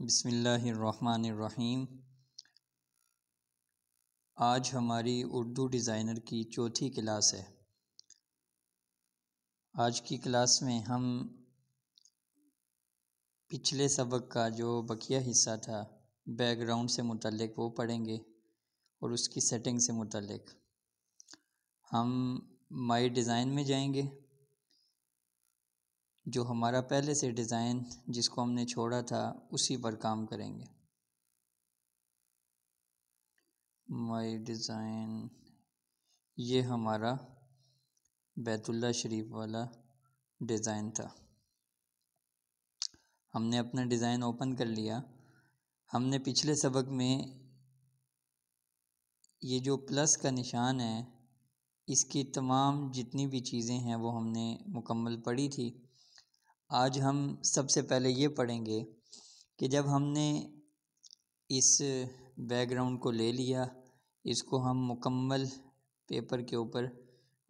बिस्मिल्लाहिर्रहमानिर्रहीम। आज हमारी उर्दू डिज़ाइनर की चौथी क्लास है। आज की क्लास में हम पिछले सबक का जो बकिया हिस्सा था बैकग्राउंड से मुतल्लिक वो पढ़ेंगे और उसकी सेटिंग से मुतल्लिक हम माई डिज़ाइन में जाएंगे। जो हमारा पहले से डिज़ाइन जिसको हमने छोड़ा था उसी पर काम करेंगे। माई डिज़ाइन, ये हमारा बैतुल्ला शरीफ वाला डिज़ाइन था। हमने अपना डिज़ाइन ओपन कर लिया। हमने पिछले सबक में ये जो प्लस का निशान है इसकी तमाम जितनी भी चीज़ें हैं वो हमने मुकम्मल पढ़ी थी। आज हम सबसे पहले ये पढ़ेंगे कि जब हमने इस बैकग्राउंड को ले लिया, इसको हम मुकम्मल पेपर के ऊपर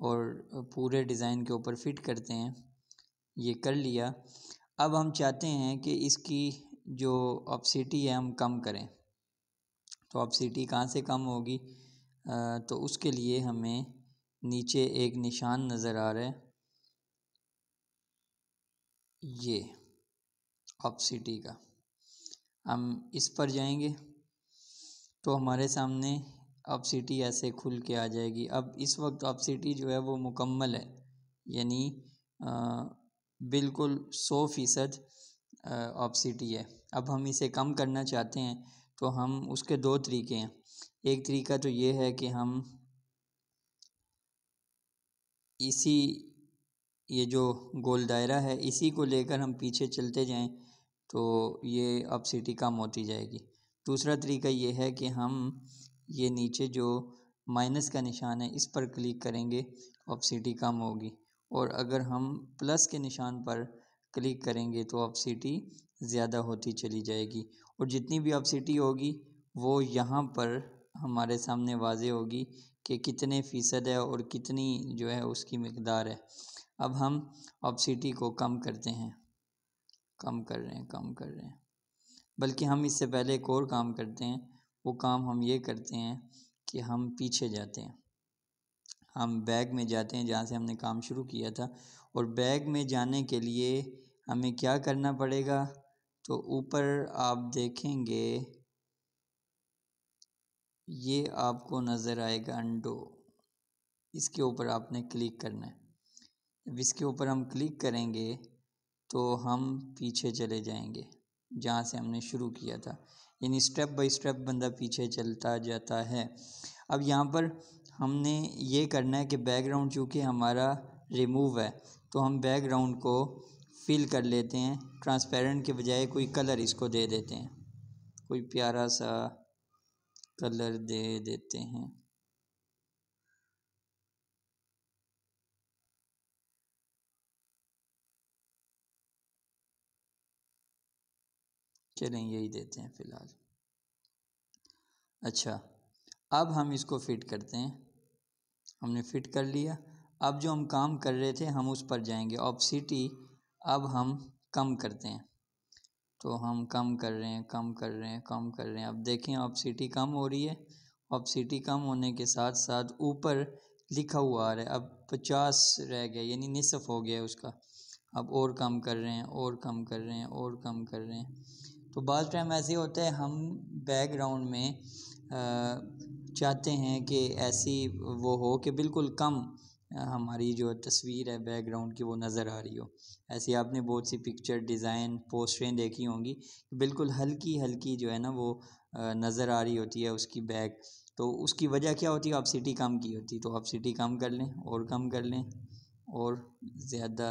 और पूरे डिज़ाइन के ऊपर फिट करते हैं। ये कर लिया। अब हम चाहते हैं कि इसकी जो ऑप्सिटी है हम कम करें। तो ऑप्सिटी कहाँ से कम होगी? तो उसके लिए हमें नीचे एक निशान नज़र आ रहा है, ये ऑप्सिटी का। हम इस पर जाएंगे तो हमारे सामने ऑप्सिटी ऐसे खुल के आ जाएगी। अब इस वक्त ऑप्सिटी जो है वो मुकम्मल है, यानी बिल्कुल 100% ऑप्सिटी है। अब हम इसे कम करना चाहते हैं तो हम उसके दो तरीके हैं। एक तरीका तो ये है कि हम ये जो गोल दायरा है इसी को लेकर हम पीछे चलते जाएं तो ये ऑप्सिटी कम होती जाएगी। दूसरा तरीका ये है कि हम ये नीचे जो माइनस का निशान है इस पर क्लिक करेंगे, ऑप्सिटी कम होगी। और अगर हम प्लस के निशान पर क्लिक करेंगे तो ऑप्सिटी ज़्यादा होती चली जाएगी। और जितनी भी ऑप्सिटी होगी वो यहाँ पर हमारे सामने वाज़े होगी कि कितने फ़ीसद है और कितनी जो है उसकी मिक़दार है। अब हम ऑप्सिटी को कम करते हैं, कम कर रहे हैं। बल्कि हम इससे पहले एक और काम करते हैं। वो काम हम ये करते हैं कि हम पीछे जाते हैं, हम बैग में जाते हैं जहाँ से हमने काम शुरू किया था। और बैग में जाने के लिए हमें क्या करना पड़ेगा? तो ऊपर आप देखेंगे ये आपको नज़र आएगा अंडो, इसके ऊपर आपने क्लिक करना है। जब इसके ऊपर हम क्लिक करेंगे तो हम पीछे चले जाएंगे जहाँ से हमने शुरू किया था, यानी स्टेप बाय स्टेप बंदा पीछे चलता जाता है। अब यहाँ पर हमने ये करना है कि बैकग्राउंड चूँकि हमारा रिमूव है तो हम बैकग्राउंड को फिल कर लेते हैं। ट्रांसपेरेंट के बजाय कोई कलर इसको दे देते हैं, कोई प्यारा सा कलर दे देते हैं। चलें यही देते हैं फ़िलहाल। अच्छा, अब हम इसको फ़िट करते हैं। हमने फ़िट कर लिया। अब जो हम काम कर रहे थे हम उस पर जाएंगे, ऑप्सिटी अब हम कम करते हैं। तो हम कम कर रहे हैं। अब देखें ऑप्सिटी कम हो रही है। ऑप्सिटी कम होने के साथ साथ ऊपर लिखा हुआ आ रहा है अब 50 रह गया, यानी निसफ़ हो गया है उसका। अब और कम कर रहे हैं और कम कर रहे हैं। तो बाज़ टाइम ऐसे होता है हम बैकग्राउंड में चाहते हैं कि ऐसी वो हो कि बिल्कुल कम हमारी जो तस्वीर है बैकग्राउंड की वो नज़र आ रही हो। ऐसी आपने बहुत सी पिक्चर डिज़ाइन पोस्टरें देखी होंगी, बिल्कुल हल्की हल्की जो है ना वो नज़र आ रही होती है उसकी बैक। तो उसकी वजह क्या होती है? ऑप्सिटी कम की होती। तो ऑप्सिटी कम कर लें और कम कर लें और ज़्यादा।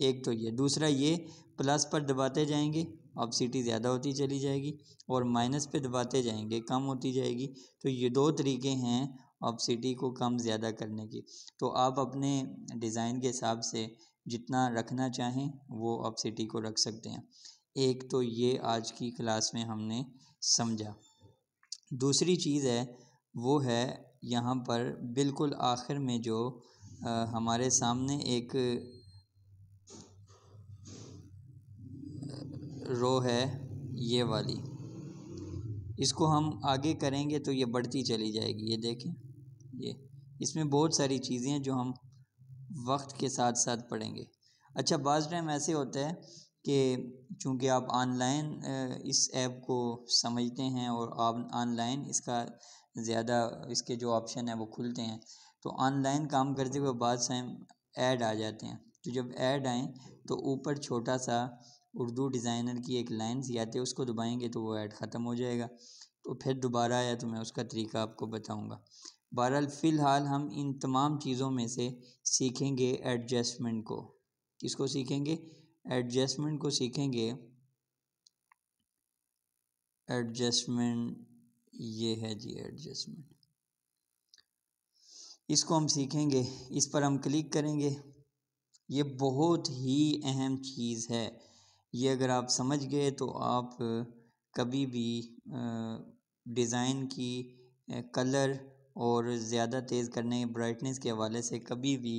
एक तो ये, दूसरा ये प्लस पर दबाते जाएंगे ऑप्सिटी ज़्यादा होती चली जाएगी और माइनस पे दबाते जाएंगे कम होती जाएगी। तो ये दो तरीके हैं ऑप्सिटी को कम ज़्यादा करने की। तो आप अपने डिज़ाइन के हिसाब से जितना रखना चाहें वो ऑप्सिटी को रख सकते हैं। एक तो ये आज की क्लास में हमने समझा। दूसरी चीज़ है वो है यहाँ पर बिल्कुल आखिर में जो हमारे सामने एक रो है ये वाली, इसको हम आगे करेंगे तो ये बढ़ती चली जाएगी। ये देखें, ये इसमें बहुत सारी चीज़ें हैं जो हम वक्त के साथ साथ पढ़ेंगे। अच्छा, बाज़ टाइम ऐसे होता है कि चूँकि आप ऑनलाइन इस ऐप को समझते हैं और आप ऑनलाइन इसका ज़्यादा इसके जो ऑप्शन है वो खुलते हैं, तो ऑनलाइन काम करते हुए बाज़ टाइम ऐड आ जाते हैं। तो जब ऐड आएँ तो ऊपर छोटा सा उर्दू डिज़ाइनर की एक लाइन सी आती है, उसको दबाएंगे तो वो ऐड ख़त्म हो जाएगा। तो फिर दोबारा आया तो मैं उसका तरीका आपको बताऊंगा। बहरहाल फ़िलहाल हम इन तमाम चीज़ों में से सीखेंगे एडजस्टमेंट को। किसको सीखेंगे? एडजस्टमेंट को सीखेंगे। एडजस्टमेंट ये है जी, एडजस्टमेंट, इसको हम सीखेंगे। इस पर हम क्लिक करेंगे। ये बहुत ही अहम चीज़ है। ये अगर आप समझ गए तो आप कभी भी डिज़ाइन की कलर और ज़्यादा तेज़ करने ब्राइटनेस के हवाले से कभी भी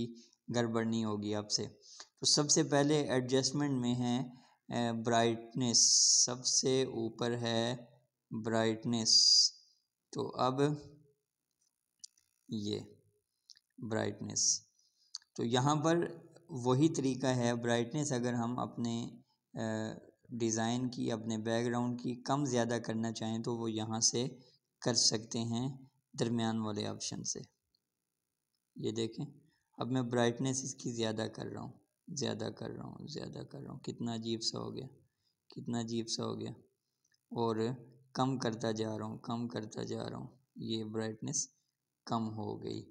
गड़बड़ नहीं होगी आपसे। तो सबसे पहले एडजस्टमेंट में है ब्राइटनेस, सबसे ऊपर है ब्राइटनेस। तो अब ये ब्राइटनेस, तो यहाँ पर वही तरीका है। ब्राइटनेस अगर हम अपने डिज़ाइन की, अपने बैकग्राउंड की कम ज़्यादा करना चाहें तो वो यहाँ से कर सकते हैं दरमियान वाले ऑप्शन से। ये देखें, अब मैं ब्राइटनेस इसकी ज़्यादा कर रहा हूँ, ज़्यादा कर रहा हूँ, ज़्यादा कर रहा हूँ। कितना अजीब सा हो गया, कितना अजीब सा हो गया। और कम करता जा रहा हूँ, कम करता जा रहा हूँ, ये ब्राइटनेस कम हो गई।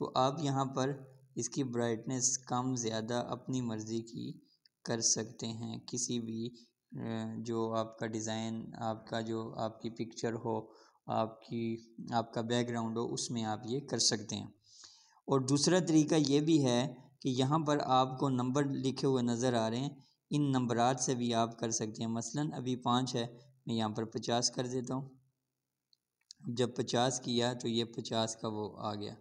तो आप यहाँ पर इसकी ब्राइटनेस कम ज़्यादा अपनी मर्ज़ी की कर सकते हैं। किसी भी जो आपका डिज़ाइन, आपका जो आपकी पिक्चर हो, आपका बैकग्राउंड हो, उसमें आप ये कर सकते हैं। और दूसरा तरीका ये भी है कि यहाँ पर आपको नंबर लिखे हुए नज़र आ रहे हैं, इन नंबरात से भी आप कर सकते हैं। मसलन अभी 5 है, मैं यहाँ पर 50 कर देता हूँ। जब 50 किया तो ये 50 का वो आ गया,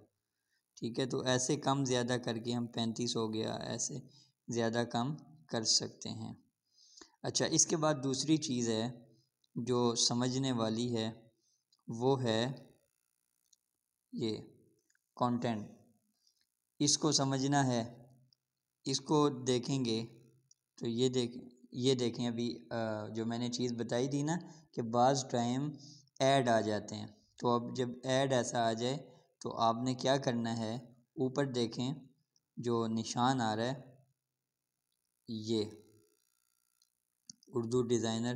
ठीक है। तो ऐसे कम ज़्यादा करके हम 35 हो गया, ऐसे ज़्यादा कम कर सकते हैं। अच्छा, इसके बाद दूसरी चीज़ है जो समझने वाली है, वो है ये कंटेंट। इसको समझना है, इसको देखेंगे तो ये देखें अभी जो मैंने चीज़ बताई थी ना कि बाज़ टाइम ऐड आ जाते हैं। तो अब जब ऐड ऐसा आ जाए तो आपने क्या करना है, ऊपर देखें जो निशान आ रहा है, ये Urdu designer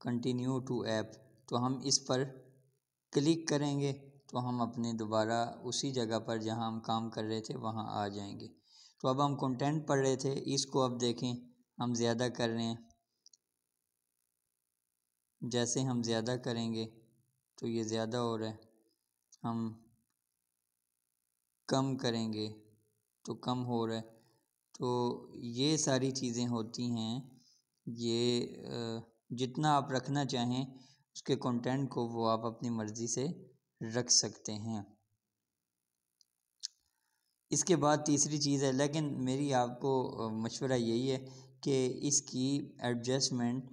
continue to app, तो हम इस पर क्लिक करेंगे तो हम अपने दोबारा उसी जगह पर जहां हम काम कर रहे थे वहां आ जाएंगे। तो अब हम कंटेंट पढ़ रहे थे, इसको अब देखें हम ज़्यादा कर रहे हैं। जैसे हम ज़्यादा करेंगे तो ये ज़्यादा हो रहा है, हम कम करेंगे तो कम हो रहा है। तो ये सारी चीज़ें होती हैं। ये जितना आप रखना चाहें उसके कंटेंट को वो आप अपनी मर्ज़ी से रख सकते हैं। इसके बाद तीसरी चीज़ है, लेकिन मेरी आपको मशवरा यही है कि इसकी एडजस्टमेंट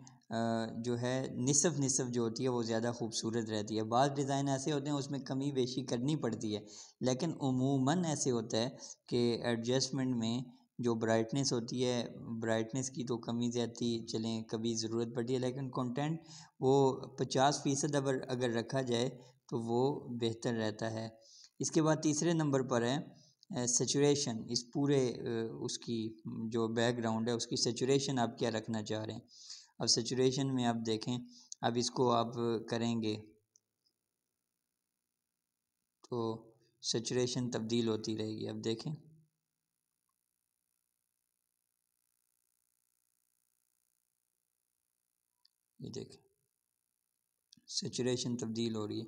जो है निसफ़ जो होती है वो ज़्यादा खूबसूरत रहती है। बाज़ डिज़ाइन ऐसे होते हैं उसमें कमी बेशी करनी पड़ती है, लेकिन उमूमन ऐसे होता है कि एडजस्टमेंट में जो ब्राइटनेस होती है, ब्राइटनेस की तो कमी ज़्यादती चलें कभी ज़रूरत पड़ती है, लेकिन कंटेंट वो 50% अगर रखा जाए तो वो बेहतर रहता है। इसके बाद तीसरे नंबर पर है सेचुरेशन। इस पूरे उसकी जो बैकग्राउंड है उसकी सेचुरेशन आप क्या रखना चाह रहे हैं। अब सेचुरेशन में आप देखें, अब इसको आप करेंगे तो सेचुरेशन तब्दील होती रहेगी। अब देखें, ये देखें सेचुरेशन तब्दील हो रही है।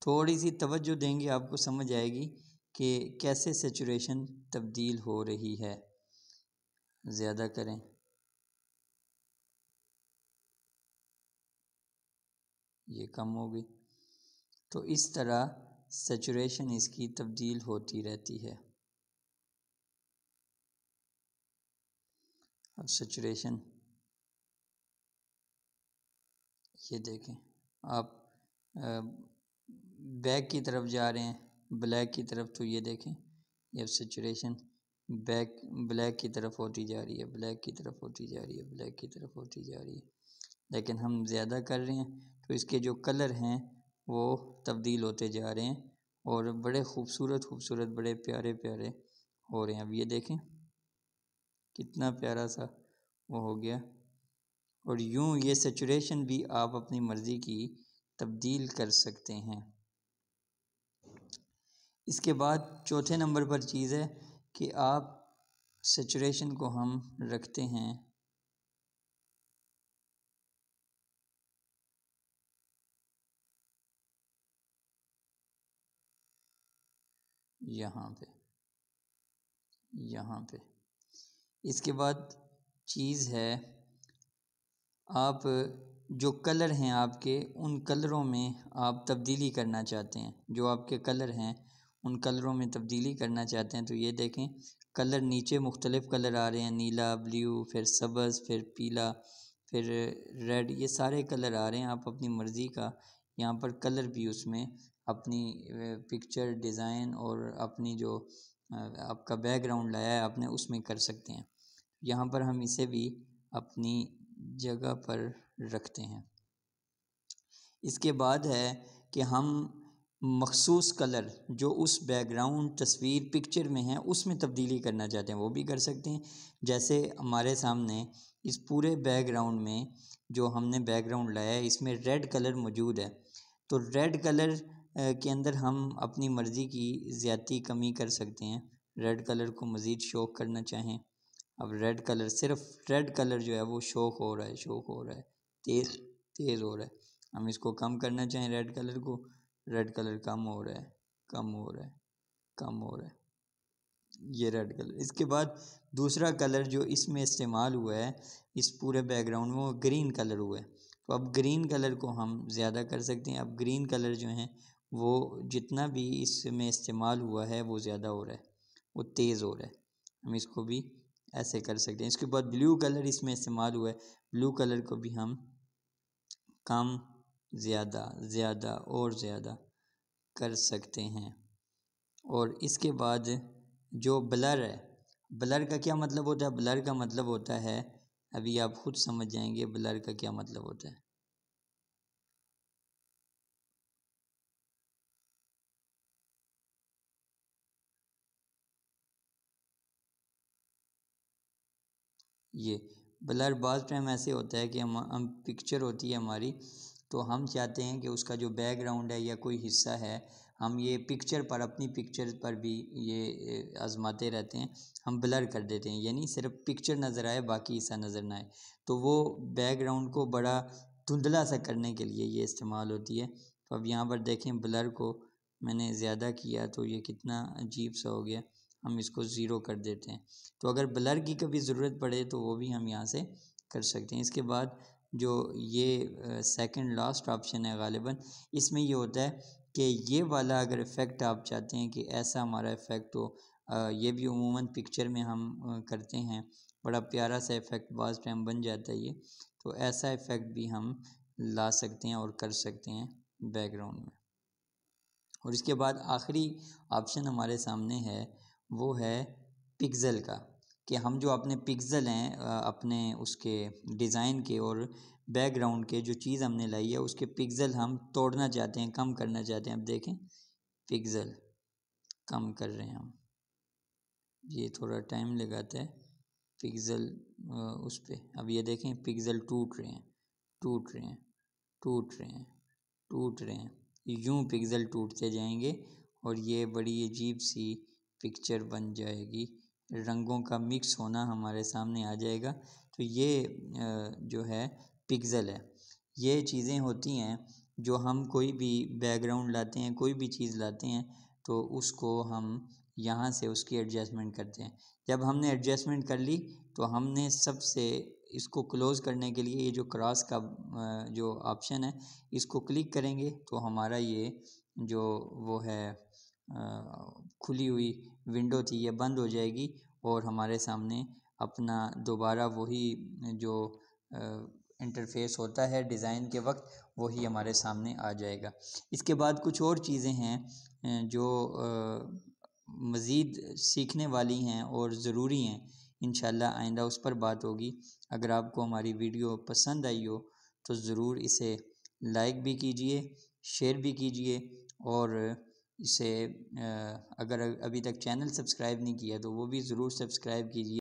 थोड़ी सी तवज्जो देंगे आपको समझ आएगी कि कैसे सेचुरेशन तब्दील हो रही है। ज़्यादा करें, ये कम हो गई। तो इस तरह सेचुरेशन इसकी तब्दील होती रहती है। अब सेचुरेशन ये देखें आप बैक की तरफ जा रहे हैं ब्लैक की तरफ, तो ये देखें ये सैचुरेशन बैक ब्लैक की तरफ होती जा रही है, ब्लैक की तरफ होती जा रही है, ब्लैक की तरफ होती जा रही है। लेकिन हम ज़्यादा कर रहे हैं तो इसके जो कलर हैं वो तब्दील होते जा रहे हैं और बड़े खूबसूरत खूबसूरत बड़े प्यारे प्यारे हो रहे हैं। अब ये देखें कितना प्यारा सा वो हो गया। और यूँ ये सैचुरेशन भी आप अपनी मर्ज़ी की तब्दील कर सकते हैं। इसके बाद चौथे नंबर पर चीज़ है कि आप सैचुरेशन को हम रखते हैं यहाँ पे, यहाँ पे। इसके बाद चीज़ है आप जो कलर हैं आपके उन कलरों में आप तब्दीली करना चाहते हैं, जो आपके कलर हैं उन कलरों में तब्दीली करना चाहते हैं। तो ये देखें कलर नीचे मुख्तलिफ़ कलर आ रहे हैं, नीला, ब्लू, फिर सब्ज़, फिर पीला, फिर रेड, ये सारे कलर आ रहे हैं। आप अपनी मर्ज़ी का यहाँ पर कलर भी उसमें अपनी पिक्चर डिज़ाइन और अपनी जो आपका बैकग्राउंड लाया है आपने उसमें कर सकते हैं। यहाँ पर हम इसे भी अपनी जगह पर रखते हैं। इसके बाद है कि हम मखसूस कलर जो उस बैकग्राउंड तस्वीर पिक्चर में है उसमें तब्दीली करना चाहते हैं वो भी कर सकते हैं। जैसे हमारे सामने इस पूरे बैकग्राउंड में जो हमने बैकग्राउंड लाया है इसमें रेड कलर मौजूद है, तो रेड कलर के अंदर हम अपनी मर्ज़ी की ज़्यादती कमी कर सकते हैं। रेड कलर को मज़ीद शौक करना चाहें, अब रेड कलर सिर्फ रेड कलर जो है वो शौक हो रहा है, शौक हो रहा है, तेज़ तेज़ हो रहा है। हम इसको कम करना चाहें रेड कलर को, रेड कलर कम हो रहा है, कम हो रहा है, कम हो रहा है, ये रेड कलर। इसके बाद दूसरा कलर जो इसमें इस्तेमाल हुआ है इस पूरे बैकग्राउंड में वो ग्रीन कलर हुआ है, तो अब ग्रीन कलर को हम ज़्यादा कर सकते हैं। अब ग्रीन कलर जो है वो जितना भी इसमें इस्तेमाल हुआ है वो ज़्यादा हो रहा है, वो तेज़ हो रहा है, हम इसको भी ऐसे कर सकते हैं। इसके बाद ब्लू कलर इसमें इस्तेमाल हुआ है, ब्लू कलर को भी हम कम ज़्यादा ज़्यादा और ज़्यादा कर सकते हैं। और इसके बाद जो ब्लर है, ब्लर का क्या मतलब होता है? ब्लर का मतलब होता है, अभी आप खुद समझ जाएंगे ब्लर का क्या मतलब होता है। ये ब्लर बाज़ टाइम ऐसे होता है कि हम पिक्चर होती है हमारी, तो हम चाहते हैं कि उसका जो बैकग्राउंड है या कोई हिस्सा है हम ये पिक्चर पर अपनी पिक्चर पर भी ये आजमाते रहते हैं, हम ब्लर कर देते हैं, यानी सिर्फ पिक्चर नज़र आए बाकी हिस्सा नज़र ना आए, तो वो बैकग्राउंड को बड़ा धुंधला सा करने के लिए ये इस्तेमाल होती है। तो अब यहाँ पर देखें ब्लर को मैंने ज़्यादा किया तो ये कितना अजीब सा हो गया, हम इसको ज़ीरो कर देते हैं। तो अगर ब्लर की कभी ज़रूरत पड़े तो वो भी हम यहाँ से कर सकते हैं। इसके बाद जो ये सेकंड लास्ट ऑप्शन है ग़ालिबन, इसमें ये होता है कि ये वाला अगर इफ़ेक्ट आप चाहते हैं कि ऐसा हमारा इफ़ेक्ट हो, ये भी उमूमन पिक्चर में हम करते हैं, बड़ा प्यारा सा इफ़ेक्ट बाज़ टाइम बन जाता है ये, तो ऐसा इफ़ेक्ट भी हम ला सकते हैं और कर सकते हैं बैकग्राउंड में। और इसके बाद आखिरी ऑप्शन हमारे सामने है वो है पिक्सल का, कि हम जो अपने पिक्सल हैं अपने उसके डिज़ाइन के और बैकग्राउंड के जो चीज़ हमने लाई है उसके पिक्सल हम तोड़ना चाहते हैं, कम करना चाहते हैं। अब देखें पिक्सल कम कर रहे हैं हम, ये थोड़ा टाइम लगाता है पिक्सल उस पर। अब ये देखें पिक्सल टूट रहे हैं, टूट रहे हैं, टूट रहे हैं, टूट रहे हैं, यूं पिक्सल टूटते जाएंगे और ये बड़ी अजीब सी पिक्चर बन जाएगी, रंगों का मिक्स होना हमारे सामने आ जाएगा। तो ये जो है पिक्सल है, ये चीज़ें होती हैं जो हम कोई भी बैकग्राउंड लाते हैं, कोई भी चीज़ लाते हैं तो उसको हम यहाँ से उसकी एडजस्टमेंट करते हैं। जब हमने एडजस्टमेंट कर ली तो हमने सबसे इसको क्लोज़ करने के लिए ये जो क्रॉस का जो ऑप्शन है इसको क्लिक करेंगे तो हमारा ये जो वो है खुली हुई विंडो थी ये बंद हो जाएगी और हमारे सामने अपना दोबारा वही जो इंटरफेस होता है डिज़ाइन के वक्त, वही हमारे सामने आ जाएगा। इसके बाद कुछ और चीज़ें हैं जो मज़ीद सीखने वाली हैं और ज़रूरी हैं। इंशाल्लाह आइंदा उस पर बात होगी। अगर आपको हमारी वीडियो पसंद आई हो तो ज़रूर इसे लाइक भी कीजिए, शेयर भी कीजिए, और इसे अगर अभी तक चैनल सब्सक्राइब नहीं किया तो वो भी ज़रूर सब्सक्राइब कीजिए।